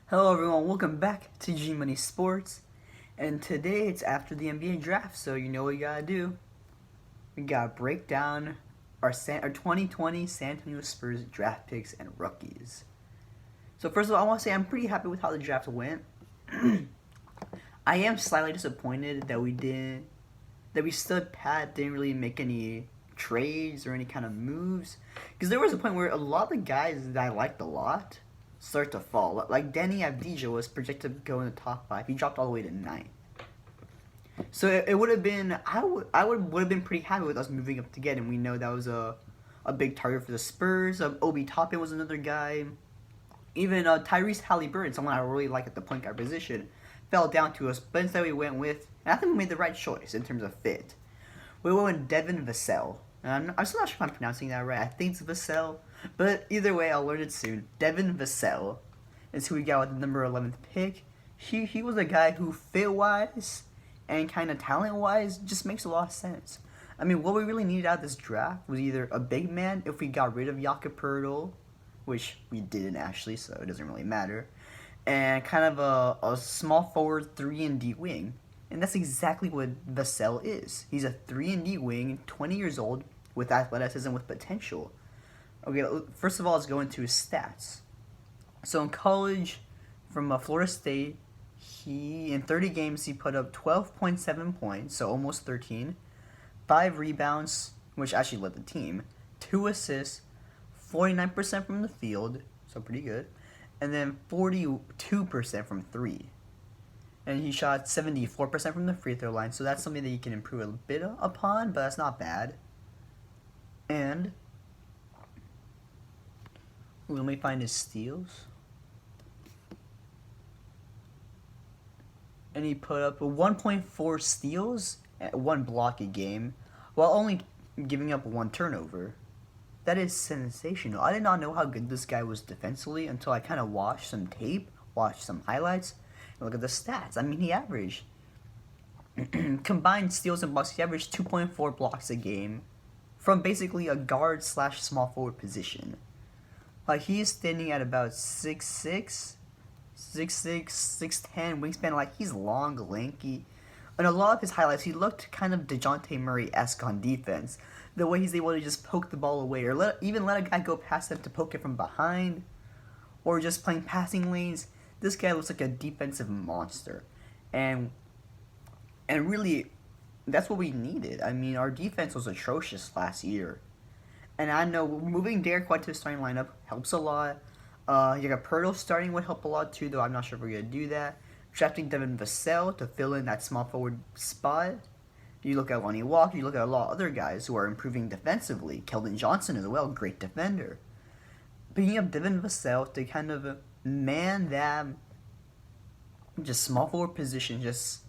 Hello everyone, welcome back to G Money Sports. And today it's after the NBA draft, so you know what we gotta do. We gotta break down our 2020 San Antonio Spurs draft picks and rookies. So first of all, I want to say I'm pretty happy with how the draft went. I am slightly disappointed that we stood pat, didn't really make any trades or any kind of moves. Because there was a point where a lot of the guys that I liked a lot start to fall. Like Danny Avdija was projected to go in the top 5. He dropped all the way to 9. So it would have been would have been pretty happy with us moving up to get him. We know that was a big target for the Spurs. Obi Toppin was another guy. Even Tyrese Halliburton, someone I really like at the point guard position, fell down to us. But instead we went with, and I think we made the right choice in terms of fit. We went with Devin Vassell. I'm still not sure if I'm pronouncing that right. I think it's Vassell. But either way, I'll learn it soon. Devin Vassell is who we got with the number 11th pick. He was a guy who fit-wise and kind of talent-wise just makes a lot of sense. I mean, what we really needed out of this draft was either a big man if we got rid of Jakob Poeltl, which we didn't actually, so it doesn't really matter, and kind of a small forward 3-and-D wing. And that's exactly what Vassell is. He's a 3-and-D wing, 20 years old, with athleticism, with potential. Okay, first of all, let's go into his stats. So in college, from Florida State, in 30 games, he put up 12.7 points, so almost 13, 5 rebounds, which actually led the team, 2 assists, 49% from the field, so pretty good, and then 42% from 3. And he shot 74% from the free throw line, so that's something that you can improve a bit upon, but that's not bad. And let me find his steals. And he put up 1.4 steals at 1 block a game, while only giving up 1 turnover. That is sensational. I did not know how good this guy was defensively until I kind of watched some tape, watched some highlights, and look at the stats. I mean, he averaged combined steals and blocks. He averaged 2.4 blocks a game from basically a guard / small forward position. Like, he is standing at about 6'6", 6'10", wingspan. Like, he's long, lanky. In a lot of his highlights, he looked kind of DeJounte Murray-esque on defense. The way he's able to just poke the ball away, or even let a guy go past him to poke it from behind, or just playing passing lanes. This guy looks like a defensive monster. And really, that's what we needed. I mean, our defense was atrocious last year. And I know moving Derek White to the starting lineup helps a lot. You got Poeltl starting would help a lot too, though I'm not sure if we're going to do that. Drafting Devin Vassell to fill in that small forward spot. You look at Lonnie Walker, you look at a lot of other guys who are improving defensively. Keldon Johnson as well, great defender. Picking up Devin Vassell to kind of man that just small forward position, just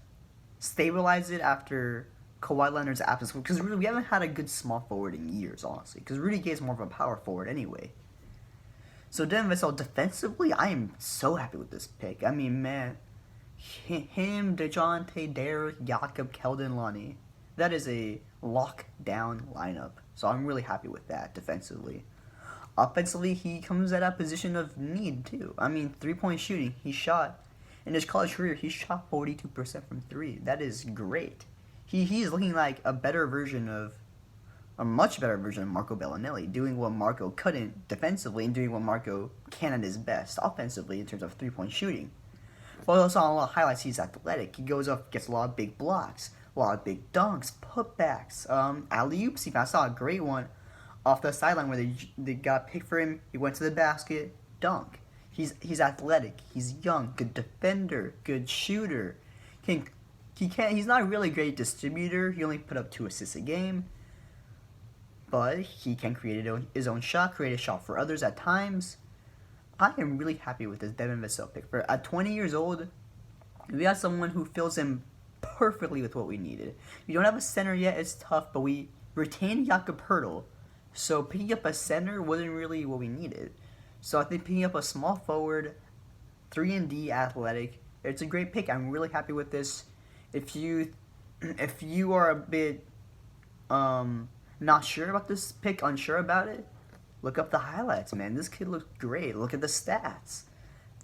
stabilize it after Kawhi Leonard's absence, because really we haven't had a good small forward in years, honestly, because Rudy Gay is more of a power forward anyway. So Devin Vassell, defensively, I am so happy with this pick. I mean, man, him, DeJounte, Derek, Jakob, Keldon, Lonnie, that is a lockdown lineup. So I'm really happy with that defensively. Offensively, he comes at a position of need too. I mean, 3-point shooting, he shot in his college career, he shot 42% from 3. That is great. He's looking like a much better version of Marco Bellinelli, doing what Marco couldn't defensively and doing what Marco can at his best offensively in terms of 3-point shooting. Well, also on a lot of highlights, he's athletic. He goes up, gets a lot of big blocks, a lot of big dunks, putbacks, alley-oops. I saw a great one off the sideline where they got picked for him. He went to the basket, dunk. He's athletic. He's young, good defender, good shooter. He's not a really great distributor. He only put up 2 assists a game, but he can create his own shot, create a shot for others at times. I am really happy with this Devin Vassell pick. At 20 years old, we got someone who fills in perfectly with what we needed. We don't have a center yet. It's tough, but we retained Jakob Poeltl, so picking up a center wasn't really what we needed. So I think picking up a small forward, 3-and-D athletic, it's a great pick. I'm really happy with this. If you are a bit not sure about this pick, unsure about it, look up the highlights, man. This kid looks great. Look at the stats.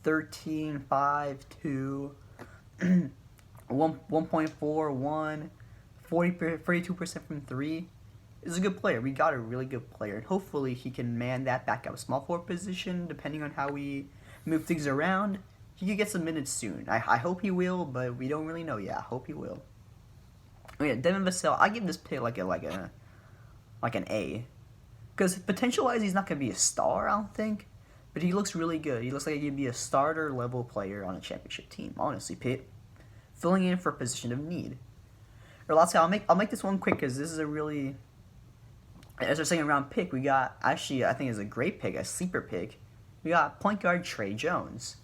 13, 5, 2, 1.4, 1, 42% from 3. Is a good player. We got a really good player, and hopefully he can man that backup small forward position. Depending on how we move things around, he could get some minutes soon. I hope he will, but we don't really know yet. I hope he will. Oh yeah, Devin Vassell. I give this pick like an A, because potential-wise he's not gonna be a star, I don't think, but he looks really good. He looks like he could be a starter level player on a championship team. Honestly, Pitt, filling in for a position of need. Or let's say I'll make this one quick because this is a really, as our second round pick, we got, actually I think is a great pick, a sleeper pick. We got point guard Trey Jones.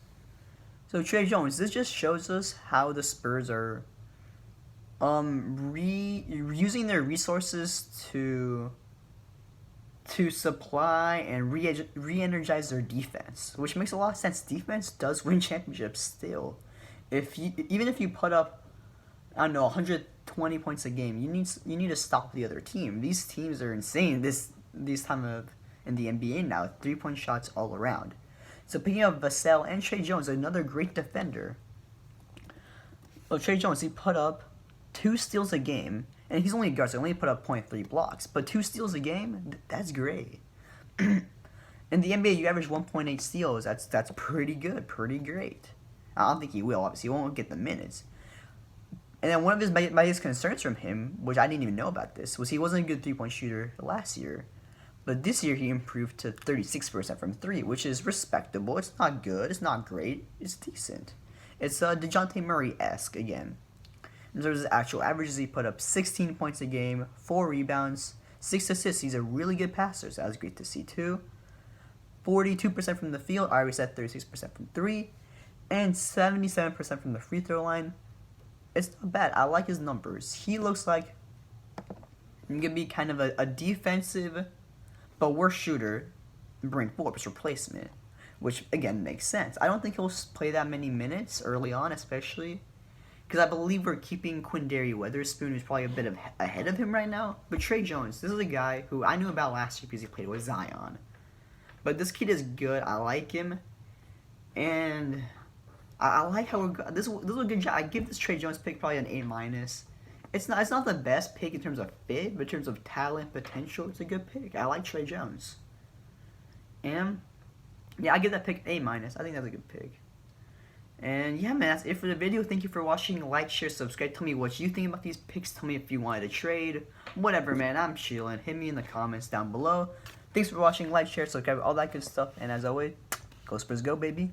So Trey Jones, this just shows us how the Spurs are using their resources to supply and re-energize their defense, which makes a lot of sense. Defense does win championships still. Even if you put up, I don't know, 120 points a game, you need to stop the other team. These teams are insane this time of in the NBA now, 3-point shots all around. So picking up Vassell and Trey Jones, another great defender. Well, Trey Jones, he put up 2 steals a game, and he's only a guard, so he only put up 0.3 blocks. But 2 steals a game, that's great. In the NBA, you average 1.8 steals. That's pretty good, pretty great. I don't think he will. Obviously, he won't get the minutes. And then one of his biggest concerns from him, which I didn't even know about this, was he wasn't a good 3-point shooter last year. But this year he improved to 36% from 3, which is respectable. It's not good. It's not great. It's decent. It's DeJounte Murray-esque again. In terms of actual averages, he put up 16 points a game, 4 rebounds, 6 assists. He's a really good passer, so that was great to see too. 42% from the field. I already said 36% from 3. And 77% from the free throw line. It's not bad. I like his numbers. He looks like he can be kind of a defensive but worse shooter than Bryn Forbes' replacement, which again makes sense. I don't think he'll play that many minutes early on, especially because I believe we're keeping Quindary Weatherspoon, who's probably a bit ahead of him right now. But Trey Jones, this is a guy who I knew about last year because he played with Zion. But this kid is good. I like him, and I like how this is a good job. I give this Trey Jones pick probably an A-. It's not the best pick in terms of fit, but in terms of talent, potential, it's a good pick. I like Trey Jones. And yeah, I give that pick A-. I think that's a good pick. And yeah, man, that's it for the video. Thank you for watching. Like, share, subscribe. Tell me what you think about these picks. Tell me if you wanted to trade. Whatever, man. I'm chilling. Hit me in the comments down below. Thanks for watching. Like, share, subscribe, all that good stuff. And as always, go Spurs, go, baby.